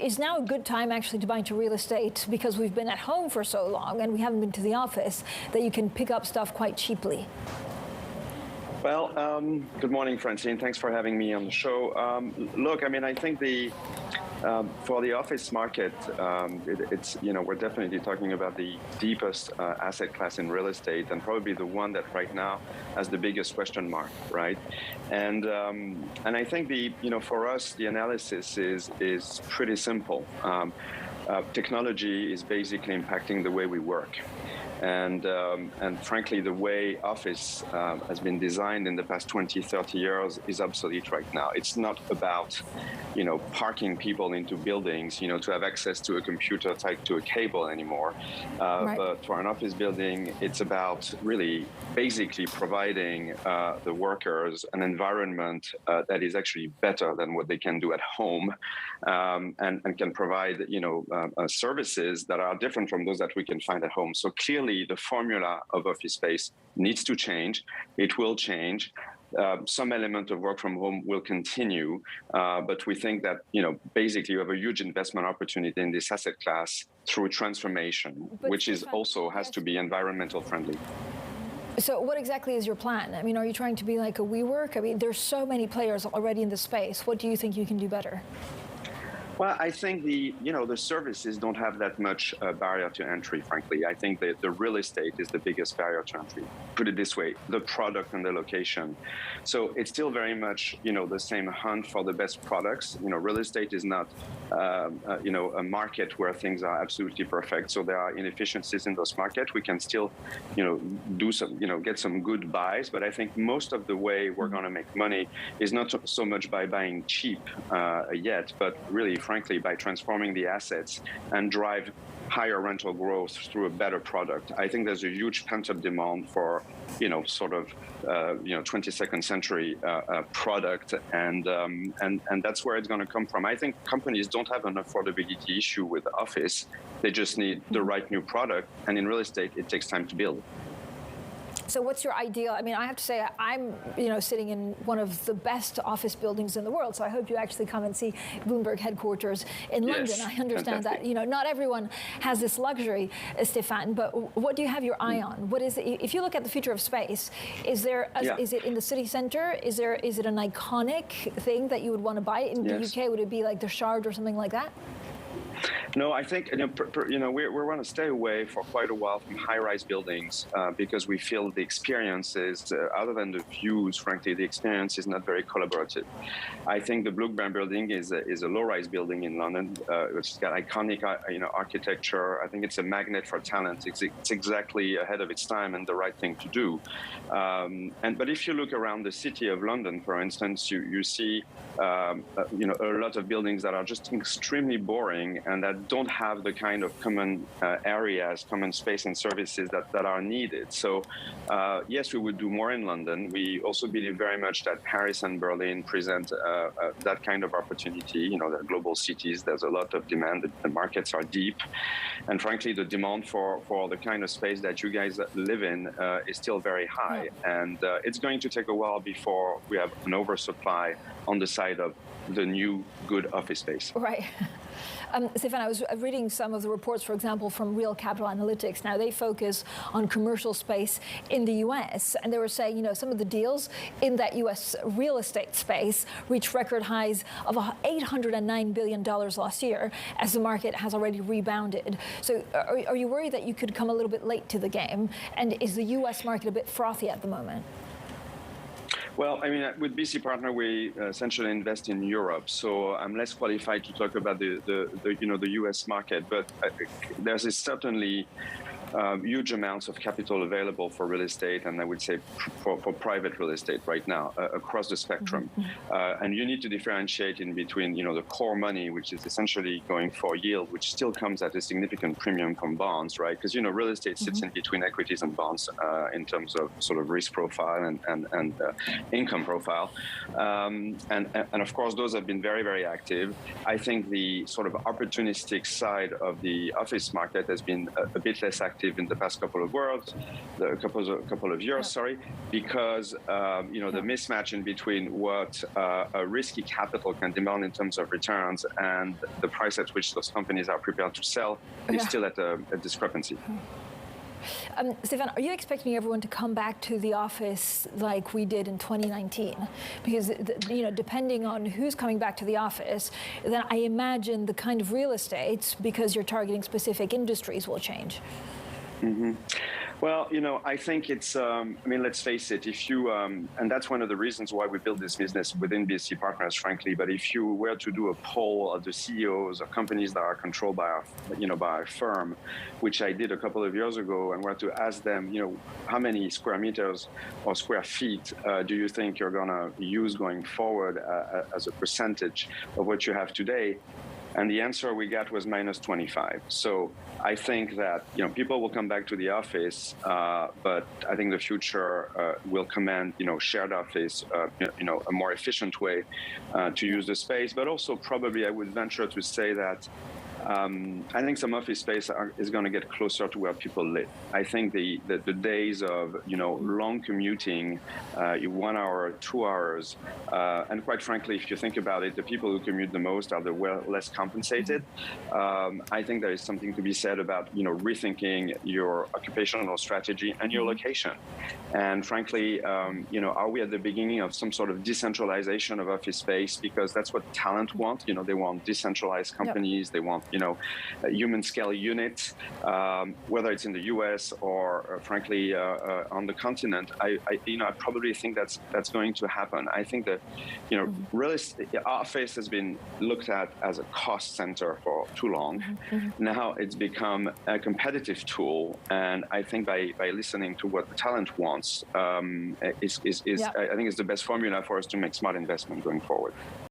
is now a good time actually to buy into real estate because we've been at home for so long and we haven't been to the office that you can pick up stuff quite cheaply? Well, good morning, Francine. Thanks for having me on the show. Look, I mean, I think for the office market, it's, we're definitely talking about the deepest asset class in real estate, and probably the one that right now has the biggest question mark, right? And I think for us, the analysis is pretty simple. Technology is basically impacting the way we work. And frankly, the way office has been designed in the past 20, 30 years is obsolete right now. It's not about, parking people into buildings, to have access to a computer tied to a cable anymore. Right. But for an office building, it's about really basically providing the workers an environment that is actually better than what they can do at home, and can provide, services that are different from those that we can find at home. So clearly, the formula of office space needs to change. It will change. Some element of work from home will continue, but we think that, basically you have a huge investment opportunity in this asset class through transformation, which is also has to be environmental friendly. So what exactly is your plan? I mean, are you trying to be like a WeWork? I mean, there's so many players already in the space. What do you think you can do better? Well, I think the services don't have that much barrier to entry, frankly. I think that the real estate is the biggest barrier to entry. Put it this way, the product and the location. So it's still very much, the same hunt for the best products. Real estate is not, a market where things are absolutely perfect. So there are inefficiencies in those markets. We can still, do some, get some good buys. But I think most of the way we're going to make money is not so much by buying cheap yet, but really, frankly, by transforming the assets and drive higher rental growth through a better product. I think there's a huge pent-up demand for, 22nd century product, and that's where it's going to come from. I think companies don't have an affordability issue with office. They just need the right new product, and in real estate, it takes time to build. So what's your ideal? I mean, I have to say, I'm, sitting in one of the best office buildings in the world. So I hope you actually come and see Bloomberg headquarters in London. I understand fantastic. That, not everyone has this luxury, Stephane, but what do you have your eye on? What is it? If you look at the future of space, is it in the city center? Is it an iconic thing that you would want to buy? In the UK, would it be like the Shard or something like that? No, I think we want to stay away for quite a while from high-rise buildings because we feel the experience is, other than the views, frankly, the experience is not very collaborative. I think the Bloomberg building is a low-rise building in London, which has got iconic, architecture. I think it's a magnet for talent. It's exactly ahead of its time and the right thing to do. But if you look around the city of London, for instance, you see, a lot of buildings that are just extremely boring and that don't have the kind of common areas, common space and services that are needed. So yes, we would do more in London. We also believe very much that Paris and Berlin present that kind of opportunity. They're global cities. There's a lot of demand. The markets are deep. And frankly, the demand for the kind of space that you guys live in is still very high. And it's going to take a while before we have an oversupply on the side of the new good office space. Right. Stephane, I was reading some of the reports, for example, from Real Capital Analytics. Now, they focus on commercial space in the U.S., and they were saying, some of the deals in that U.S. real estate space reached record highs of $809 billion last year, as the market has already rebounded. So are you worried that you could come a little bit late to the game? And is the U.S. market a bit frothy at the moment? Well, I mean, with BC Partner, we essentially invest in Europe, so I'm less qualified to talk about the U.S. market. But there's certainly huge amounts of capital available for real estate, and I would say for private real estate right now across the spectrum. And you need to differentiate in between, the core money, which is essentially going for yield, which still comes at a significant premium from bonds, right? Because real estate sits in between equities and bonds in terms of sort of risk profile and income profile, and of course those have been very, very active. I think the sort of opportunistic side of the office market has been a bit less active attractive in the past couple of years, sorry, because the mismatch in between what a risky capital can demand in terms of returns and the price at which those companies are prepared to sell is still at a discrepancy. Stephane, are you expecting everyone to come back to the office like we did in 2019? Because depending on who's coming back to the office, then I imagine the kind of real estate, because you're targeting specific industries, will change. Mm-hmm. Well, I think it's, let's face it, if you, and that's one of the reasons why we built this business within BSC Partners, frankly, but if you were to do a poll of the CEOs of companies that are controlled by by a firm, which I did a couple of years ago, and were to ask them, how many square meters or square feet do you think you're going to use going forward as a percentage of what you have today? And the answer we got was -25. So I think that people will come back to the office, but I think the future will command shared office, a more efficient way to use the space. But also probably I would venture to say that I think some office space is going to get closer to where people live. I think the days of long commuting, 1 hour, 2 hours, and quite frankly, if you think about it, the people who commute the most are the less compensated. I think there is something to be said about rethinking your occupational strategy and your location. And frankly, are we at the beginning of some sort of decentralization of office space? Because that's what talent want. They want decentralized companies. Yep. They want human scale units, whether it's in the U.S. or frankly on the continent. I probably think that's going to happen. I think that real estate office has been looked at as a cost center for too long. Mm-hmm. Now it's become a competitive tool, and I think by listening to what the talent wants I think is the best formula for us to make smart investment going forward.